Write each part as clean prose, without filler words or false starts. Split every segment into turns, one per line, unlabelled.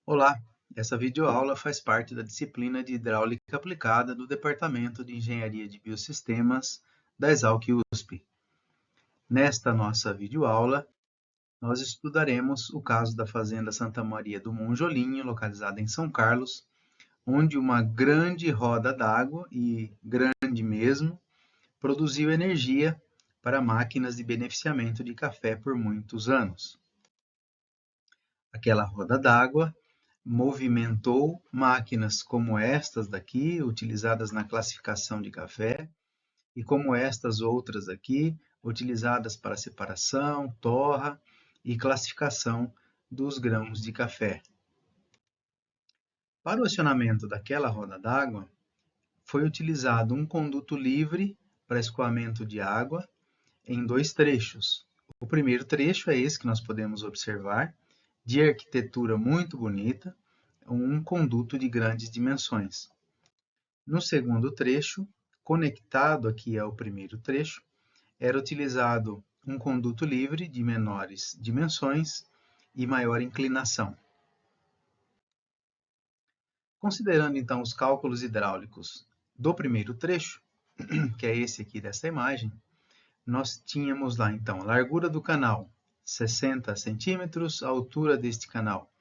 Olá, essa videoaula faz parte da disciplina de Hidráulica Aplicada do Departamento de Engenharia de Biosistemas da Exalc USP. Nesta nossa videoaula, nós estudaremos o caso da Fazenda Santa Maria do Monjolinho, localizada em São Carlos, onde uma grande roda d'água, e grande mesmo, produziu energia para máquinas de beneficiamento de café por muitos anos. Aquela roda d'água movimentou máquinas como estas daqui, utilizadas na classificação de café, e como estas outras aqui, utilizadas para separação, torra e classificação dos grãos de café. Para o acionamento daquela roda d'água, foi utilizado um conduto livre para escoamento de água em dois trechos. O primeiro trecho é esse que nós podemos observar, de arquitetura muito bonita, um conduto de grandes dimensões. No segundo trecho, conectado aqui ao primeiro trecho, era utilizado um conduto livre de menores dimensões e maior inclinação. Considerando então os cálculos hidráulicos do primeiro trecho, que é esse aqui dessa imagem, nós tínhamos lá então a largura do canal 60 centímetros, a altura deste canal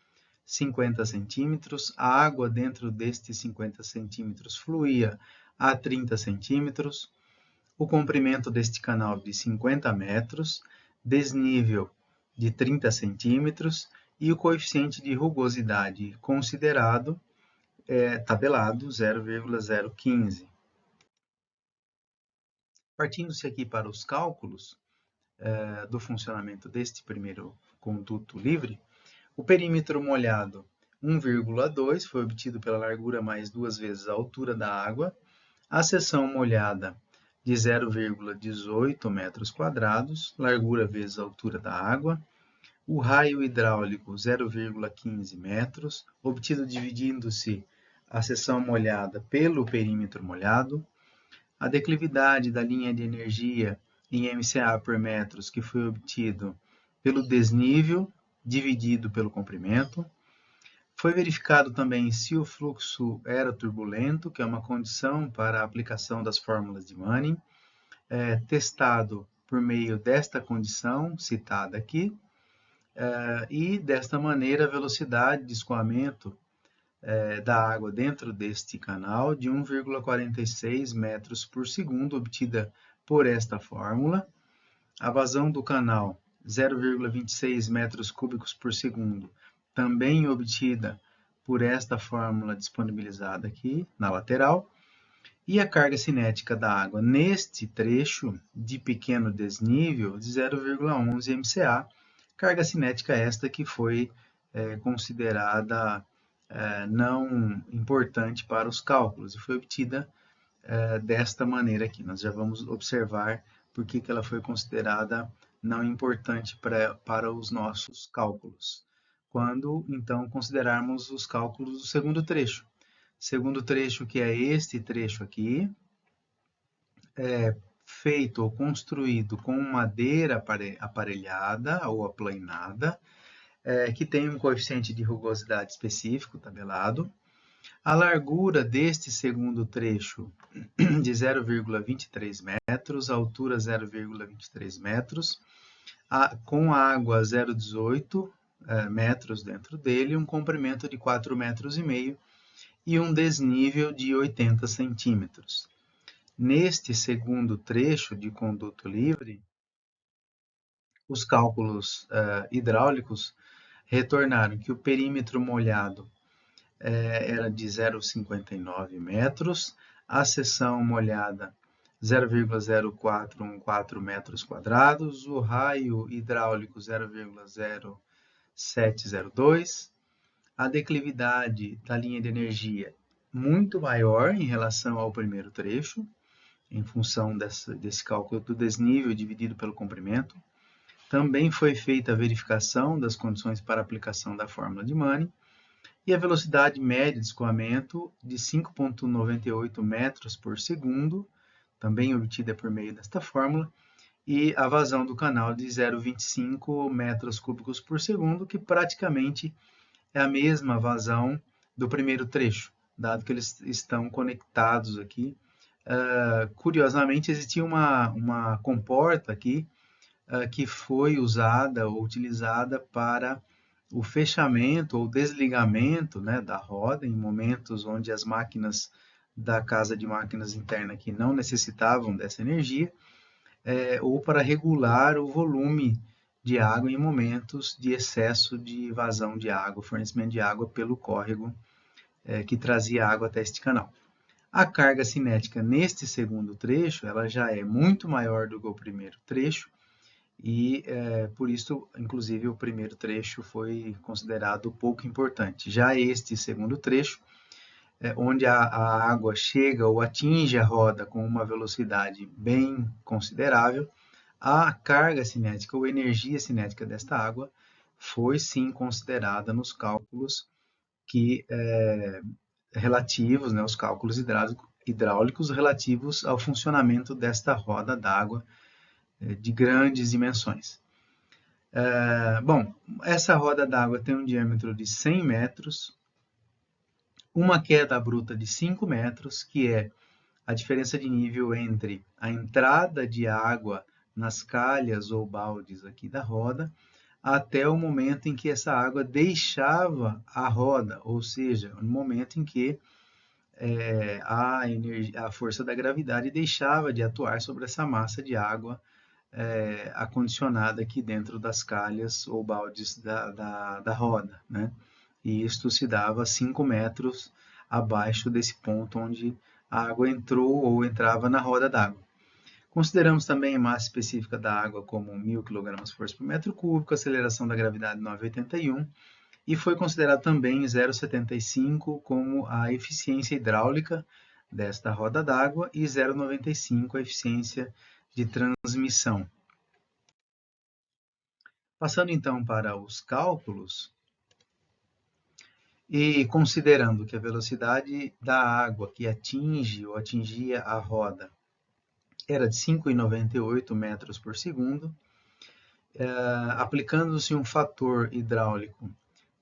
50 centímetros, a água dentro destes 50 centímetros fluía a 30 centímetros, o comprimento deste canal de 50 metros, desnível de 30 centímetros e o coeficiente de rugosidade considerado tabelado 0,015. Partindo-se aqui para os cálculos do funcionamento deste primeiro conduto livre, o perímetro molhado 1,2 foi obtido pela largura mais 2 vezes a altura da água, a seção molhada de 0,18 metros quadrados, largura vezes a altura da água, o raio hidráulico 0,15 metros, obtido dividindo-se a seção molhada pelo perímetro molhado, a declividade da linha de energia em MCA por metros, que foi obtido pelo desnível dividido pelo comprimento. Foi verificado também se o fluxo era turbulento, que é uma condição para a aplicação das fórmulas de Manning, testado por meio desta condição citada aqui, e desta maneira a velocidade de escoamento da água dentro deste canal de 1,46 metros por segundo, obtida por esta fórmula. A vazão do canal 0,26 metros cúbicos por segundo, também obtida por esta fórmula disponibilizada aqui na lateral, e a carga cinética da água neste trecho de pequeno desnível de 0,11 MCA, carga cinética esta que foi considerada não importante para os cálculos e foi obtida desta maneira aqui. Nós já vamos observar por que ela foi considerada não importante para os nossos cálculos. Quando, então, considerarmos os cálculos do segundo trecho. Segundo trecho, que é este trecho aqui, é feito ou construído com madeira aparelhada ou aplainada, que tem um coeficiente de rugosidade específico, tabelado. A largura deste segundo trecho de 0,23 metros, a altura 0,23 metros, com água 0,18 metros dentro dele, um comprimento de 4,5 metros e um desnível de 80 centímetros. Neste segundo trecho de conduto livre, os cálculos hidráulicos retornaram que o perímetro molhado era de 0,59 metros, a seção molhada 0,0414 metros quadrados, o raio hidráulico 0,0702, a declividade da linha de energia muito maior em relação ao primeiro trecho, em função desse cálculo do desnível dividido pelo comprimento. Também foi feita a verificação das condições para aplicação da fórmula de Manning, e a velocidade média de escoamento de 5,98 metros por segundo, também obtida por meio desta fórmula, e a vazão do canal de 0,25 metros cúbicos por segundo, que praticamente é a mesma vazão do primeiro trecho, dado que eles estão conectados aqui. Curiosamente, existia uma comporta aqui que foi usada ou utilizada para o fechamento ou desligamento, né, da roda em momentos onde as máquinas da casa de máquinas interna aqui não necessitavam dessa energia, ou para regular o volume de água em momentos de excesso de vazão de água, fornecimento de água pelo córrego que trazia água até este canal. A carga cinética neste segundo trecho, ela já é muito maior do que o primeiro trecho, e por isso, inclusive, o primeiro trecho foi considerado pouco importante. Já este segundo trecho, onde a água chega ou atinge a roda com uma velocidade bem considerável, a carga cinética ou energia cinética desta água foi sim considerada nos cálculos relativos, né, os cálculos hidráulicos relativos ao funcionamento desta roda d'água de grandes dimensões. Bom, essa roda d'água tem um diâmetro de 100 metros, uma queda bruta de 5 metros, que é a diferença de nível entre a entrada de água nas calhas ou baldes aqui da roda, até o momento em que essa água deixava a roda, ou seja, no momento em que a força da gravidade deixava de atuar sobre essa massa de água acondicionada aqui dentro das calhas ou baldes da roda, né? E isto se dava 5 metros abaixo desse ponto onde a água entrou ou entrava na roda d'água. Consideramos também a massa específica da água como 1.000 kg/força por metro cúbico, aceleração da gravidade 9,81, e foi considerado também 0,75 como a eficiência hidráulica desta roda d'água e 0,95 a eficiência de transmissão. Passando então para os cálculos, e considerando que a velocidade da água que atinge ou atingia a roda era de 5,98 metros por segundo, aplicando-se um fator hidráulico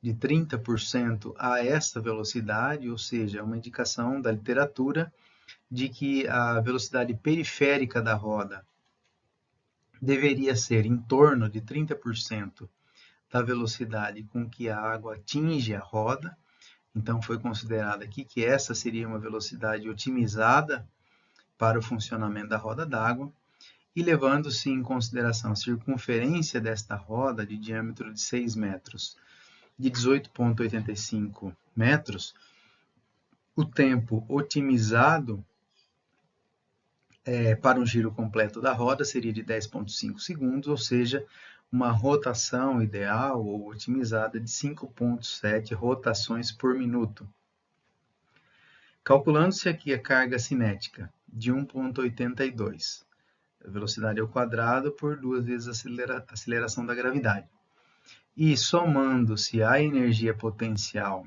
de 30% a esta velocidade, ou seja, uma indicação da literatura de que a velocidade periférica da roda deveria ser em torno de 30% da velocidade com que a água atinge a roda. Então, foi considerado aqui que essa seria uma velocidade otimizada para o funcionamento da roda d'água, e levando-se em consideração a circunferência desta roda de diâmetro de 6 metros, de 18,85 metros, o tempo otimizado para um giro completo da roda seria de 10,5 segundos, ou seja, uma rotação ideal ou otimizada de 5,7 rotações por minuto. Calculando-se aqui a carga cinética de 1,82, a velocidade ao quadrado por 2 vezes a aceleração da gravidade, e somando-se a energia potencial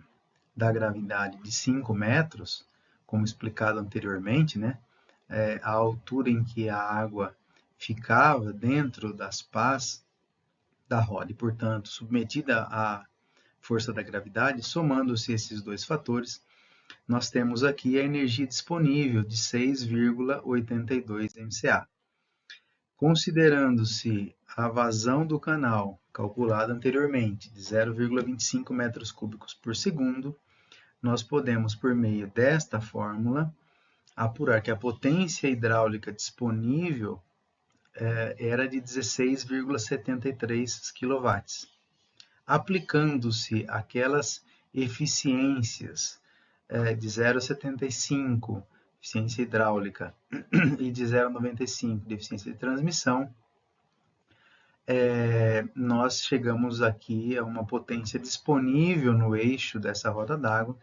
da gravidade de 5 metros, como explicado anteriormente, né, a altura em que a água ficava dentro das pás da roda e, portanto, submetida à força da gravidade, somando-se esses dois fatores, nós temos aqui a energia disponível de 6,82 MCA. Considerando-se a vazão do canal, calculada anteriormente, de 0,25 metros cúbicos por segundo, nós podemos, por meio desta fórmula, apurar que a potência hidráulica disponível era de 16,73 kW. Aplicando-se aquelas eficiências de 0,75 eficiência hidráulica e de 0,95 de eficiência de transmissão, nós chegamos aqui a uma potência disponível no eixo dessa roda d'água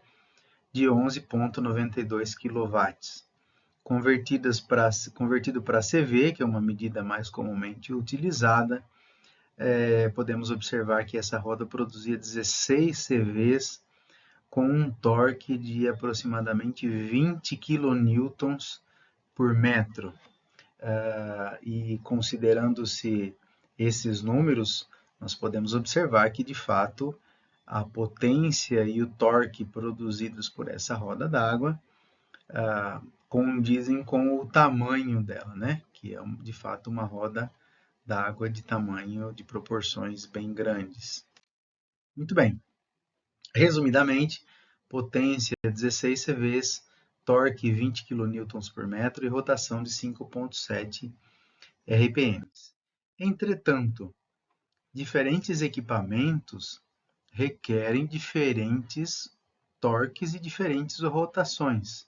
de 11,92 kW. Convertido para CV, que é uma medida mais comumente utilizada, podemos observar que essa roda produzia 16 CVs com um torque de aproximadamente 20 kN por metro. E considerando-se esses números, nós podemos observar que, de fato, a potência e o torque produzidos por essa roda d'água condizem com o tamanho dela, né? Que é de fato uma roda d'água de tamanho, de proporções bem grandes. Muito bem. Resumidamente, potência 16 CVs, torque 20 kN por metro e rotação de 5,7 RPM. Entretanto, diferentes equipamentos requerem diferentes torques e diferentes rotações.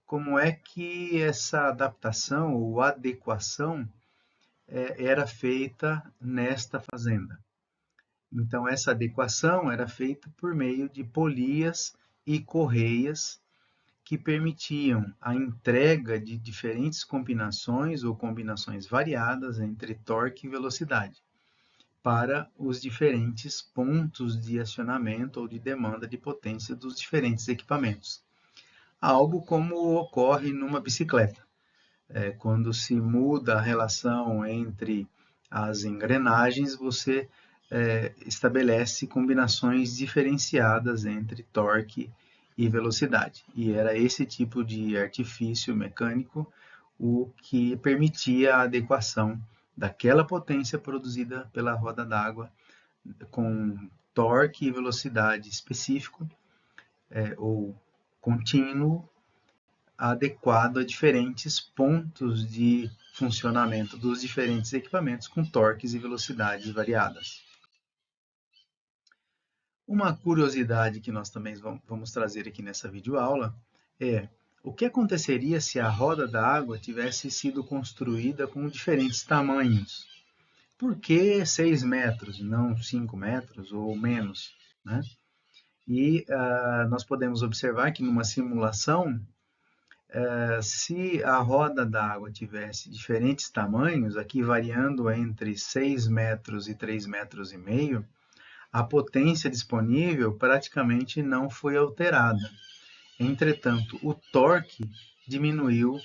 Como é que essa adaptação ou adequação era feita nesta fazenda? Então, essa adequação era feita por meio de polias e correias que permitiam a entrega de diferentes combinações ou combinações variadas entre torque e velocidade para os diferentes pontos de acionamento ou de demanda de potência dos diferentes equipamentos. Algo como ocorre numa bicicleta. Quando se muda a relação entre as engrenagens, você estabelece combinações diferenciadas entre torque e velocidade. E era esse tipo de artifício mecânico o que permitia a adequação daquela potência produzida pela roda d'água com torque e velocidade específico ou contínuo, adequado a diferentes pontos de funcionamento dos diferentes equipamentos com torques e velocidades variadas. Uma curiosidade que nós também vamos trazer aqui nessa videoaula é o que aconteceria se a roda d'água tivesse sido construída com diferentes tamanhos? Por que 6 metros, não 5 metros ou menos, né? E nós podemos observar que numa simulação, se a roda d'água tivesse diferentes tamanhos, aqui variando entre 6 metros e 3 metros e meio, a potência disponível praticamente não foi alterada. Entretanto, o torque diminuiu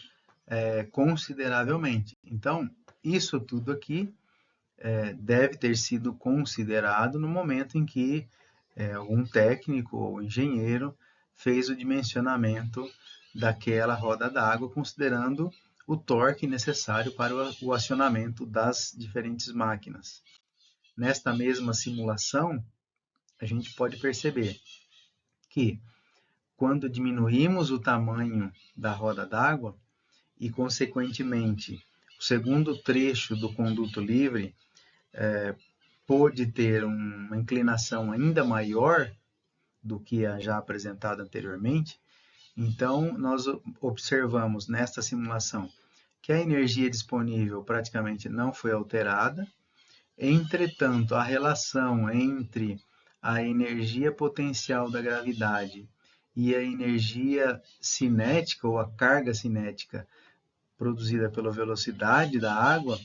consideravelmente. Então, isso tudo aqui deve ter sido considerado no momento em que algum técnico ou engenheiro fez o dimensionamento daquela roda d'água, considerando o torque necessário para o acionamento das diferentes máquinas. Nesta mesma simulação, a gente pode perceber que quando diminuímos o tamanho da roda d'água e, consequentemente, o segundo trecho do conduto livre pôde ter uma inclinação ainda maior do que a já apresentada anteriormente, então nós observamos nesta simulação que a energia disponível praticamente não foi alterada, entretanto, a relação entre a energia potencial da gravidade e a energia cinética ou a carga cinética produzida pela velocidade da água,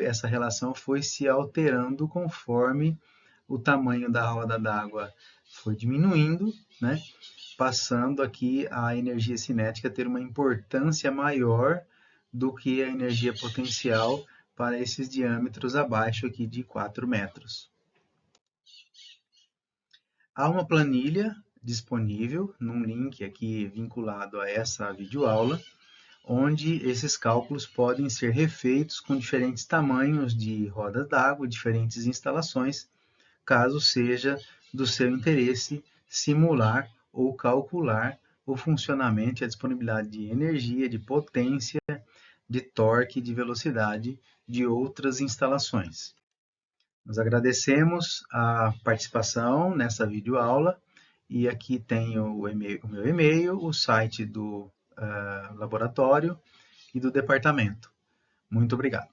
essa relação foi se alterando conforme o tamanho da roda d'água foi diminuindo, né? Passando aqui a energia cinética a ter uma importância maior do que a energia potencial para esses diâmetros abaixo aqui de 4 metros. Há uma planilha disponível num link aqui vinculado a essa videoaula, onde esses cálculos podem ser refeitos com diferentes tamanhos de rodas d'água, diferentes instalações, caso seja do seu interesse simular ou calcular o funcionamento e a disponibilidade de energia, de potência, de torque, de velocidade de outras instalações. Nós agradecemos a participação nessa videoaula e aqui tem o meu e-mail, o site do laboratório e do departamento. Muito obrigado.